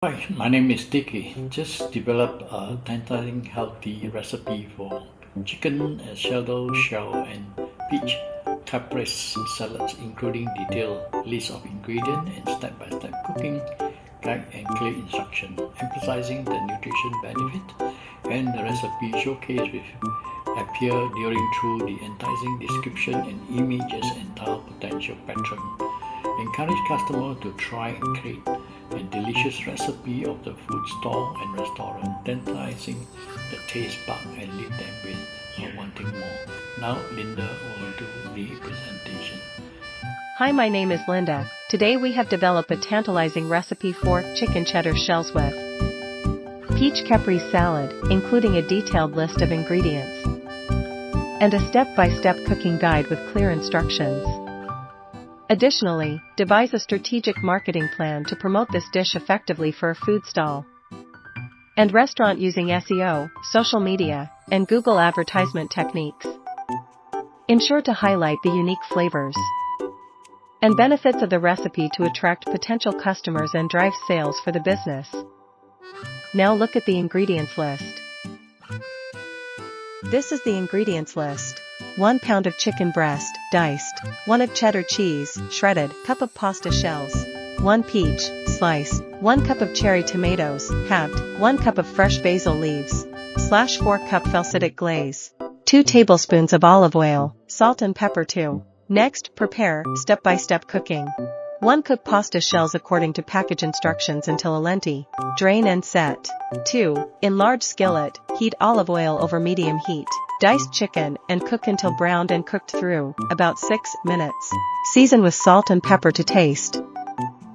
Hi, my name is Dickie. Just developed a tantalizing healthy recipe for chicken, cheddar shell, and peach caprese salads, including detailed list of ingredients and step-by-step cooking guide and clear instruction, emphasizing the nutrition benefit. And the recipe showcase will appear during through the enticing description and images and tell potential patrons. Encourage customers to try and create a delicious recipe of the food stall and restaurant, tantalizing the taste bud and leave them with wanting more. Now Linda will do the presentation. Hi, my name is Linda. Today we have developed a tantalizing recipe for chicken cheddar shells with peach caprese salad, including a detailed list of ingredients and a step-by-step cooking guide with clear instructions. Additionally, devise a strategic marketing plan to promote this dish effectively for a food stall and restaurant using SEO, social media, and Google advertisement techniques. Ensure to highlight the unique flavors and benefits of the recipe to attract potential customers and drive sales for the business. Now look at the ingredients list. This is the ingredients list. 1 pound of chicken breast, diced, 1 of cheddar cheese, shredded, cup of pasta shells, 1 peach, sliced, 1 cup of cherry tomatoes, halved, 1 cup of fresh basil leaves, /4 cup falsitic glaze, 2 tablespoons of olive oil, salt and pepper too. Next, prepare, step-by-step cooking. 1 cook pasta shells according to package instructions until al dente. Drain and set. 2. In large skillet, heat olive oil over medium heat. Diced chicken and cook until browned and cooked through, about 6 minutes. Season with salt and pepper to taste.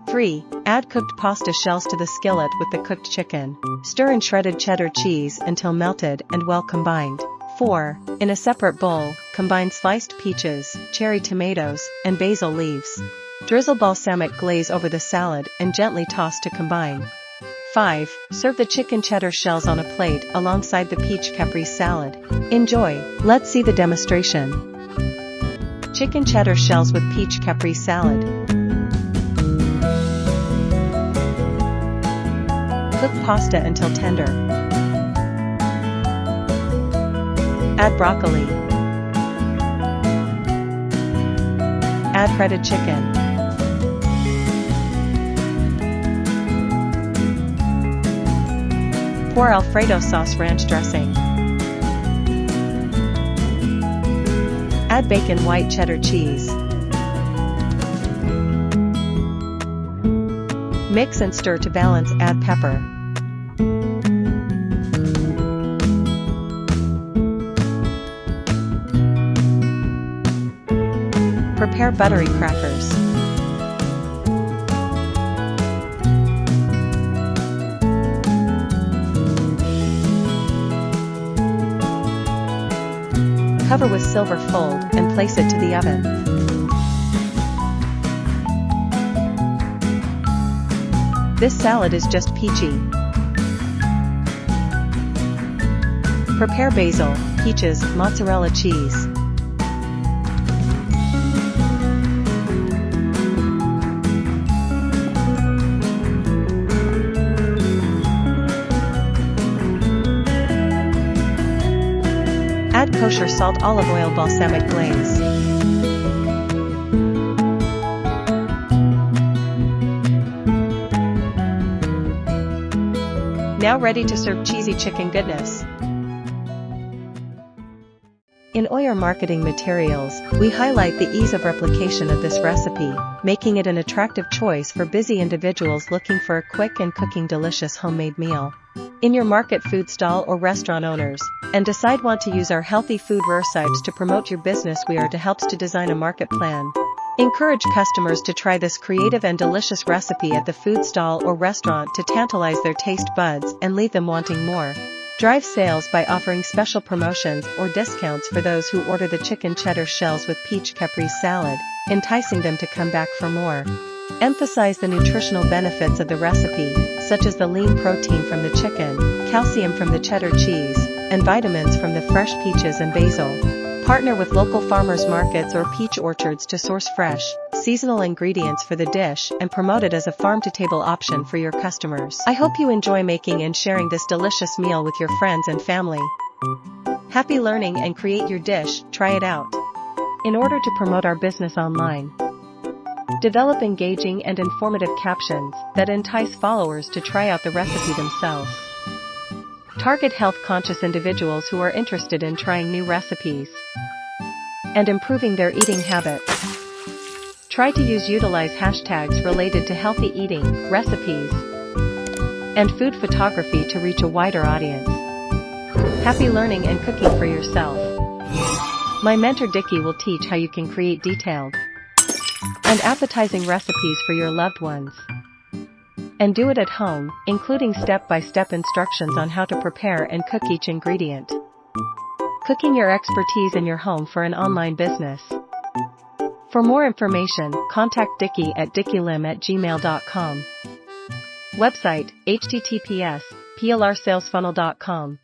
3. Add cooked pasta shells to the skillet with the cooked chicken. Stir in shredded cheddar cheese until melted and well combined. 4. In a separate bowl, combine sliced peaches, cherry tomatoes, and basil leaves. Drizzle balsamic glaze over the salad and gently toss to combine. 5. Serve the chicken cheddar shells on a plate alongside the peach caprese salad. Enjoy. Let's see the demonstration. Chicken cheddar shells with peach caprese salad. Cook pasta until tender. Add broccoli. Add breaded chicken. Pour Alfredo sauce ranch dressing. Add bacon white cheddar cheese. Mix and stir to balance. Add pepper. Prepare buttery crackers. Cover with silver fold and place it to the oven. This salad is just peachy. Prepare basil, peaches, mozzarella cheese. Add kosher salt, olive oil, balsamic glaze. Now ready to serve cheesy chicken goodness. In Oyur marketing materials, we highlight the ease of replication of this recipe, making it an attractive choice for busy individuals looking for a quick and cooking delicious homemade meal. In your market, food stall, or restaurant owners, and decide want to use our healthy food recipes to promote your business, we are to helps to design a market plan. Encourage customers to try this creative and delicious recipe at the food stall or restaurant to tantalize their taste buds and leave them wanting more. Drive sales by offering special promotions or discounts for those who order the chicken cheddar shells with peach caprese salad, enticing them to come back for more. Emphasize the nutritional benefits of the recipe, such as the lean protein from the chicken, calcium from the cheddar cheese, and vitamins from the fresh peaches and basil. Partner with local farmers markets or peach orchards to source fresh, seasonal ingredients for the dish and promote it as a farm-to-table option for your customers. I hope you enjoy making and sharing this delicious meal with your friends and family. Happy learning and create your dish, try it out. In order to promote our business online, develop engaging and informative captions that entice followers to try out the recipe themselves. Target health-conscious individuals who are interested in trying new recipes and improving their eating habits. Try to utilize hashtags related to healthy eating, recipes, and food photography to reach a wider audience. Happy learning and cooking for yourself. My mentor Dickie will teach how you can create detailed and appetizing recipes for your loved ones. And do it at home, including step-by-step instructions on how to prepare and cook each ingredient. Cooking your expertise in your home for an online business. For more information, contact Dickie at dickielim@gmail.com. Website, https://plrsalesfunnel.com.